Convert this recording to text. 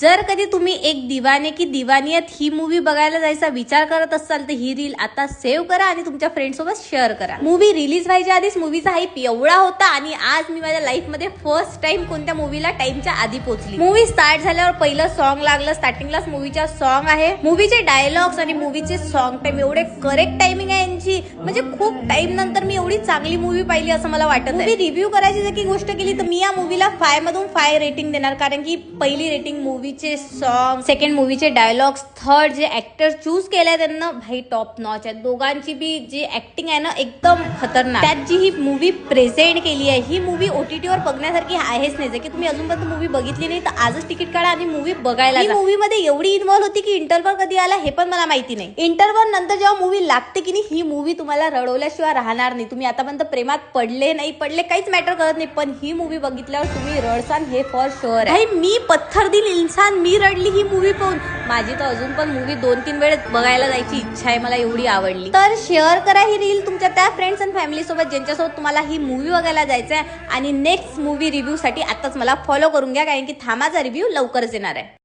जर कधी तुम्ही एक दीवाने की दिवानियत ही मूवी बघायला जायचा विचार करत असाल तर ही रील आता सेव्ह करा आणि तुमच्या फ्रेंड सोबत शेअर करा. मूवी रिलीज व्हायच्या आधीच मूवीचा हाईप एवढा होता आणि आज मी माझ्या लाईफ मध्ये फर्स्ट टाइम कोणत्या मूवीला टाइमच्या आधी पोहोचली. मूवी स्टार्ट झाल्यावर पहिलं सॉन्ग लागलं. स्टार्टिंगलाच मूवीच्या सॉन्ग आहे. मूवीचे डायलॉग्स आणि मूवीचे सॉन्ग टाइम एवढे करेक्ट टायमिंग आहे यांची, म्हणजे खूप टाइम नंतर मी एवढी चांगली मूवी पाहिली असं मला वाटत. मूवी रिव्ह्यू करायची जर की गोष्ट केली तर मी या मूवीला 5 मधून 5 रेटिंग देणार, कारण की पहिली रेटिंग मूवीचे सॉन्ग, सेकंड मूवीचे डायलॉग्स, थर्ड जे ऍक्टर चूज केले त्यांना भाई टॉप नॉच आहे. दोघांची बी जी ऍक्टिंग आहे ना एकदम खतरनाक. त्यात जी ही मूवी प्रेझेंट केली आहे ही मूवी ओटीटीवर बघण्यासारखी आहेच नाही. जर की तुम्ही अजूनपर्यंत मूवी बघितली नाही तर आजच तिकीट काढा आणि मूवी बघायला. मूवी मध्ये एवढी इन्व्हॉल्व होती की इंटरव्हल कधी आला हे पण मला माहिती नाही. इंटरव्हल नंतर जेव्हा मूवी लागते की नाही ही मूवी तुम्हाला रडवल्याशिवाय राहणार नाही. तुम्ही आतापर्यंत प्रेमात पडले नाही पडले काहीच मॅटर करत नाही, पण ही मूवी बघितल्यावर तुम्ही रडसान हे फॉर शुअर आहे. मी पत्थर दिल इंसान मी रडली ही मूवी पाहून. माझी तर अजून पण मूवी 2-3 वेळेस बघायला जायची इच्छा आहे, मला एवढी आवडली. तर शेअर करा ही रील तुमच्या त्या फ्रेंड्स अँड फॅमिली सोबत ज्यांच्यासोबत तुम्हाला ही मूवी बघायला जायचं आहे. आणि नेक्स्ट मूवी रिव्ह्यू साठी आताच मला फॉलो करून घ्या, कारण की थांबाचा रिव्ह्यू लवकरच येणार आहे.